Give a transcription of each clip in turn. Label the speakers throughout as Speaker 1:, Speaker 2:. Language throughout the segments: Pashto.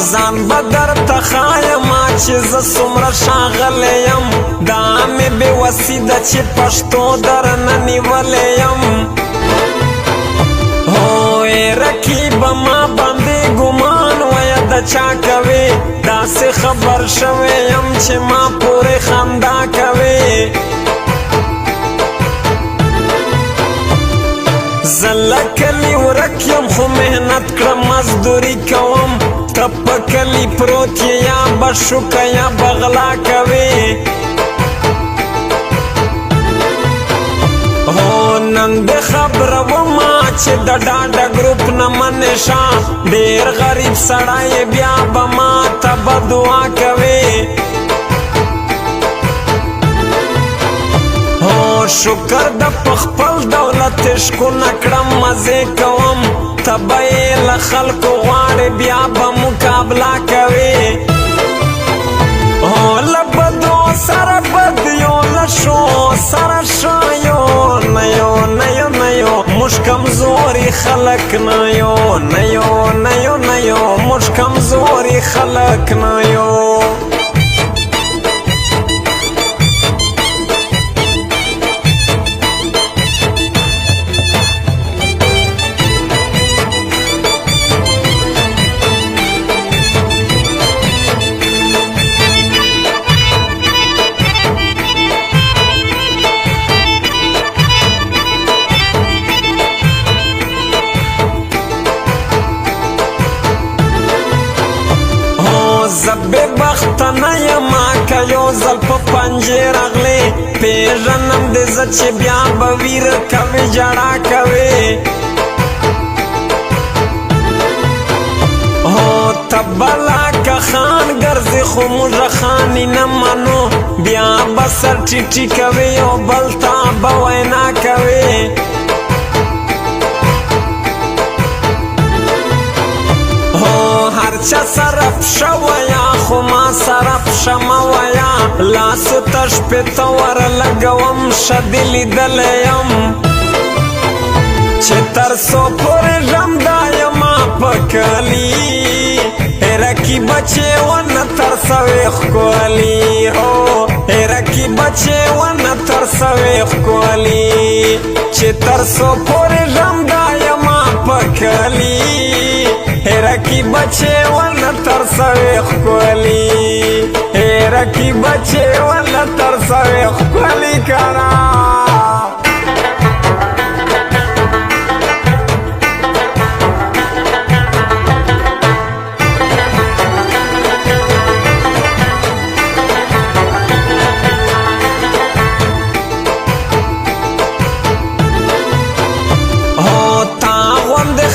Speaker 1: ځان بدر تخایما چې ز څومره ښاغلی یم دا مې بې وسي ده چې پښتو درنه نیولی یم هو رقیبه ما باندې ګمان ویه د چا کوې داسې خبر شوی یم چې ما پورې خندا کوې زه له کلي ورک یم خو محنت کړم مزدوري کوم ته په کلي پروت یې یا به شوکه یا بغلا کوې هو نن دې خبره وما چې د ډاډه ګروپ نه منې شه ډېر غریب سړی بیا به ما ته به دعا کوې شکر د پخپل دولت عشقونه کړم مزې کوم ته به یې له خلکو غواړې بیا به مقابله کوې له بدو سره بد یو له ښو سره ښه یو نه یو نه یو نه یو موږ کمزوري خلک نه یو نه یو نه یو نه یو موږ کمزوري خلک نه یو زبې بخته نه یما که یو ځل په پنجې راغلې پېژنم دې زه چې بیا به ویره کوې ژړا کوې هو ته بلا که خان ګرځې خو موږ خاني نه منو بیا به سر ټیټي کوې یو بل ته به وینا کوې هر چا سره پښه ویا خو ما سره پښه مه ویا لاسو ته شپېته وره لګوم ښه دې لیدلی یم چې تر څو پورې ژمدا یما په کلي رقیبه چې ونه ترسوې ښکلي هو رقیبه چې ونه ترسوې ښکلي چې تر څو پورې ژمدا یما په کلي رقیبه چې ونه ترسوې ښکلي رقیبه چې ونه ترسوې ښکلي کنه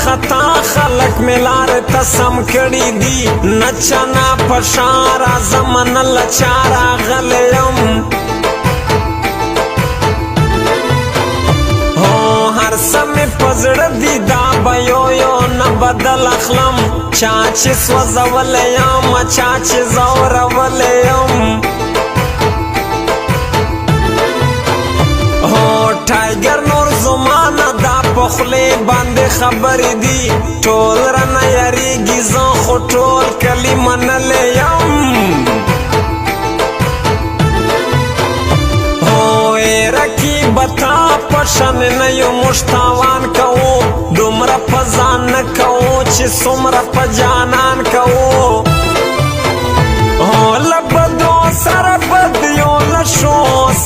Speaker 1: خطا خلق ملار ته سم کړي دي نه چنا په شان راځم نه له چا راغلی یم هر څه مې په زړه دي دا به یو یو نه بدل اخلم چا چې سوځولی یم چا چې ځورولی یم ټایګر نور زمانه دا په خولې باندې خبرې دي ټول رانه یریږي زه خو ټول کلي منلی یم رقیبه تا په شان نه یو موږ تاوان کوو دومره په ځان نه کوو چې څومره په جانان کوو له بدو سره بد یو له ښو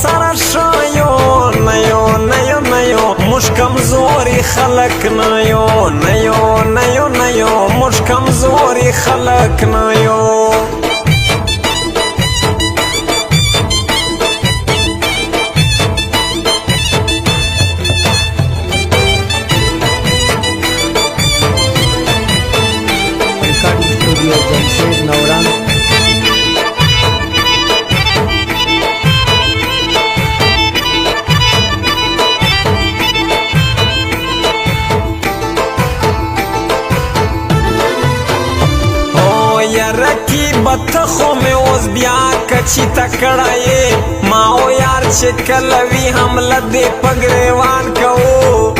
Speaker 1: سره ښه یو نه یو نه یو نه یو موږ کمزوري خلک نه یو نه یو نه یو نه یو موږ کمزوري خلک نه یو ته خو مې اوس بیا کچي تکړه یې ما او یار چې کله وي حمله دې په ګریوان کوو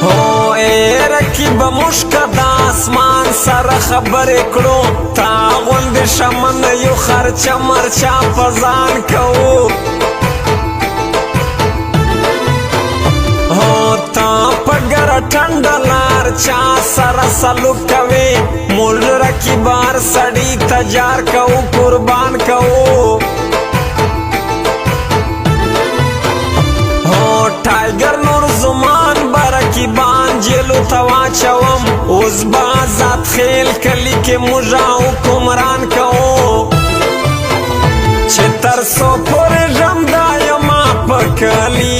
Speaker 1: هو رقیب مشکا د اسمان سره خبرې کړو تا غوندې شمن یو خرچه مرچا په ځان کوو پگر ٹھنڈا لار چا سرا سلوک کوي مول رقیبار سڑی تجار کو قربان کو ہو ٹائگر نور زمان برقیبان جیلو توا چوم اوز بازات خیل کلی کے مجا حکمران کو چتر سو پور جمدا یما پکلی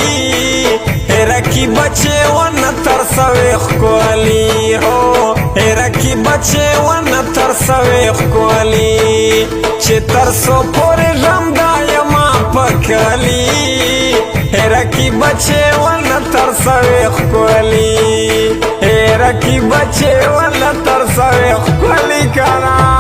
Speaker 1: رکی بچے ون ترسویخ کولی ہو رکی بچے ون ترسویخ کولی چه ترسو پوری رمدا یما پکلی رکی بچے ون ترسویخ کولی رکی بچے ون ترسویخ کولی کنا